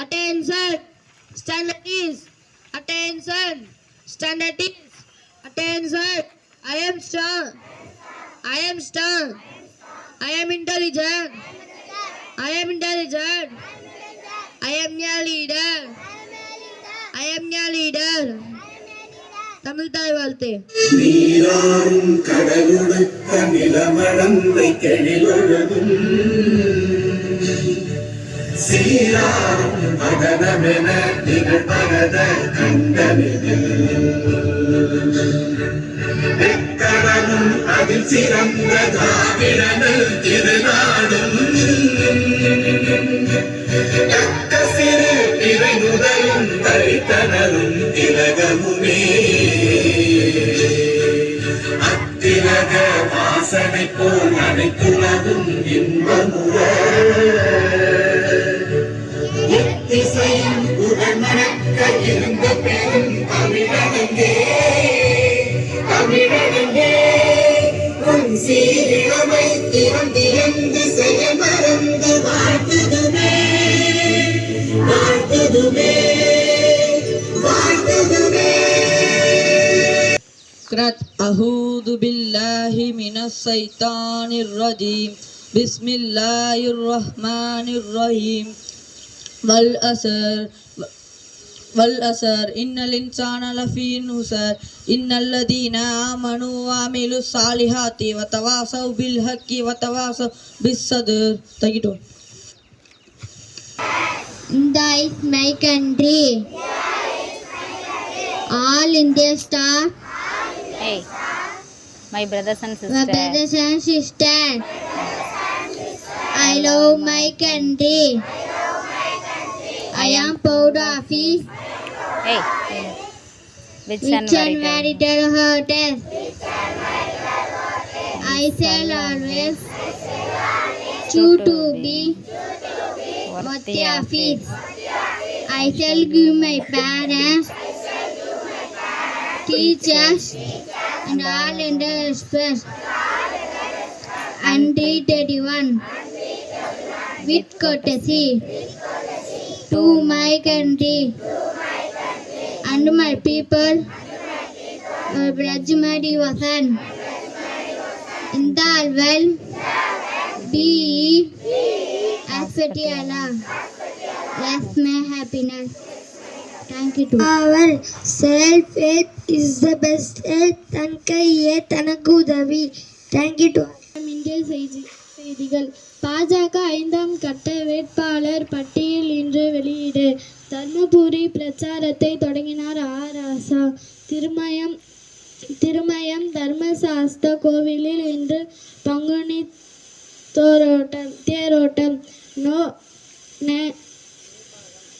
Attention, standard is. Attention, standard is. Attention, I am strong. I am strong. I am intelligent. I am intelligent. I am a leader. I am a leader. Tamil தாய் வாழ்த்து. நீராறும் கடலுடுத்த நிலமடந்தை கெழிலொழுதும் சீராறும் மகனமென நிகழ்பகத கண்டனிதில் வெக்கடலும் அதில் சிறந்த திராவிடனல் திருநாடும் சிறு இறை முதலும் தரித்தனரும் திலகமுமே அத்திலக வாசனை போல் அனைத்துலகும் இன்பமுற இசையும் உடன்மணக்க இருந்த பெரும் தமிழனங்கே தமிழனங்கே உன் சீரிழமை திறந்திருந்து செய்ய மறந்து வாழ்த்துதுமே வாழ்த்துதுமே வாழ்த்துதுமே. أعوذ بالله من الشيطان الرجيم بسم الله الرحمن الرحيم والأسر إن الإنسان لفي خسر إن الذين آمنوا وعملوا الصالحات وتواصوا بالحق وتواصوا بالصبر. India is my country. All India star. Hey, my brothers and sisters. My brothers and sisters. I love my country. I am proud of it. Hey, which January hotel. I shall always choose to be worthy of it. I shall give my parents, teachers, and all in the respect and treat everyone with courtesy to my country and my people. Brajmadi Vasan in the well be accept Allah. That's my happiness. Thank you too. Our self-help is the best help. தன்கையே தனக்கு உதவி. Thank you too. இந்திய செய்திகள். பாஜக 5ஆம் கட்ட வேட்பாளர் பட்டியல் இன்று வெளியீடு. தர்மபுரி பிரச்சாரத்தை தொடங்கினார் ராசா. திருமயம் தர்மசாஸ்தா கோவிலில் இன்று பங்குனி தேரோட்டம்.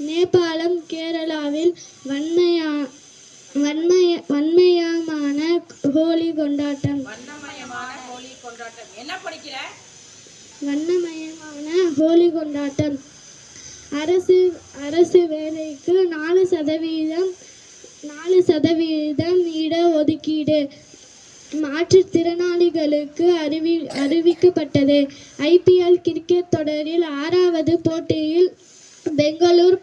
நேபாளம் கேரளாவில் வன்மயமான ஹோலி கொண்டாட்டம். வண்ணமயமான ஹோலி கொண்டாட்டம். அரசு வேலைக்கு 4% இட ஒதுக்கீடு மாற்றுத்திறனாளிகளுக்கு அறிவிக்கப்பட்டது. IPL கிரிக்கெட் தொடரில் 6வது போட்டியில் பெங்களூர்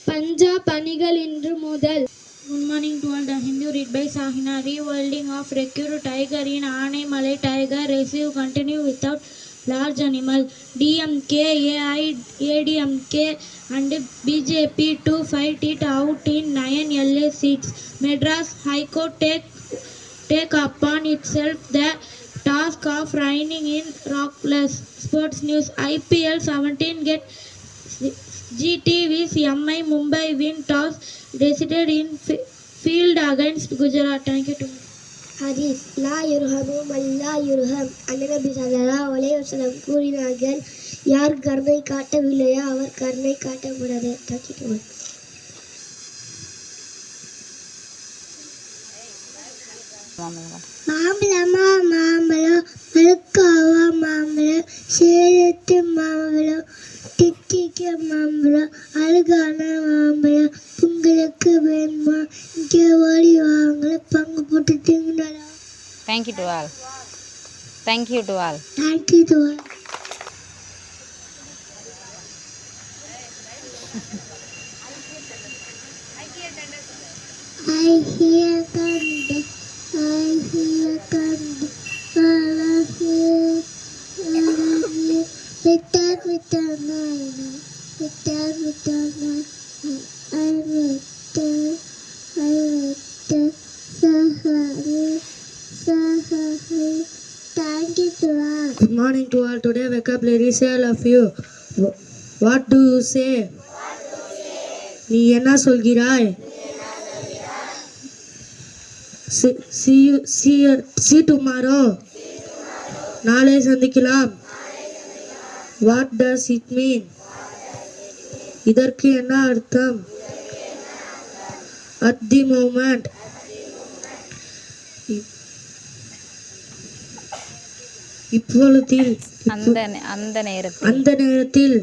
பஞ்சாப் அணிகள் இன்று மோதல். Good morning to all. The Hindu read by Sahina. Rewilding of recruit tiger in Aanaimalai tiger reserve continue without large animal. DMK, ADMK and BJP to fight it out in 9 LA seats. Madras High Court take upon itself the task of reining in Rockless. Sports news. IPL 17 get GTV's MI Mumbai win toss decided in field against Gujarat. Thank you too. ஹதீஸ் லா யுர்ஹமு மல்லா யுர்ஹம். அன்னபி ஸல்லல்லாஹு அலைஹி வஸல்லம் கூறினார்கள், யார் கருணை காட்டவில்லையோ அவர் கருணை காட்டப்படாது. Thank you too. மாம்பழமா மாம்பழம், மழுக்காவா மாம்பழம், சேலத்து மாம்பழம், தித்திக்க மாம்பழம், அழகான மாம்பழம், உங்களுக்கு வேணுமா? இங்கே ஓடி வாங்கல, பங்கு போட்டு திங்கலாம். Thank you to all. Thank you to all. Thank you to all. I hear thunder. I hear thunder. All of you. Return, return, return. I return. Sahari. Thank you to all. Good morning to all. Today vocabulary say all of you. What do you say? நீ என்ன சொல்கிறாய்? See tomorrow. நாளை சந்திக்கலாம். What does it mean? இதற்கு என்ன அர்த்தம்? At the moment. இப்பொழுதில். அந்த நேரத்தில்.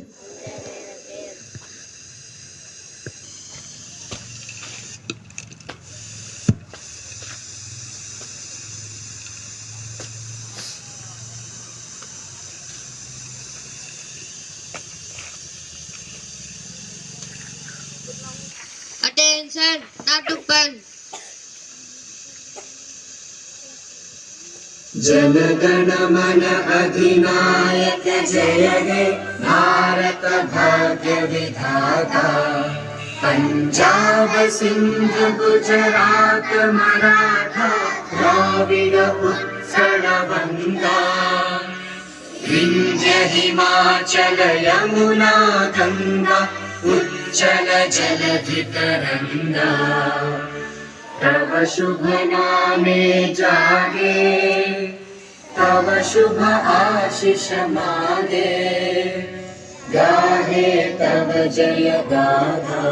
Attention, not to fun. जनगण मन अधिनायक जय हे भारत भाग्य विधाता पंजाब सिंध गुजरात मराठा द्राविड उत्कल बंगा विंध्य हिमाचल यमुना गंगा उच्चल जलधि तरंगा तव शुभ नामे जागे तव शुभ आशीष मागे गाहे तव जय गाथा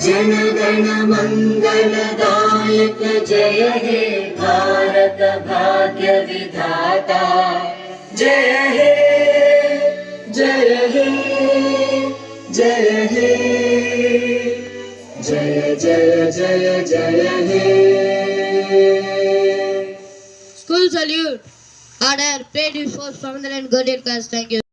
जन गण मंगलदायक जय हे भारत भाग्य विधाता जय हे जय हे जय हे जय जय जय जय हे School salute. Order. Pay due for from the and good class. Thank you.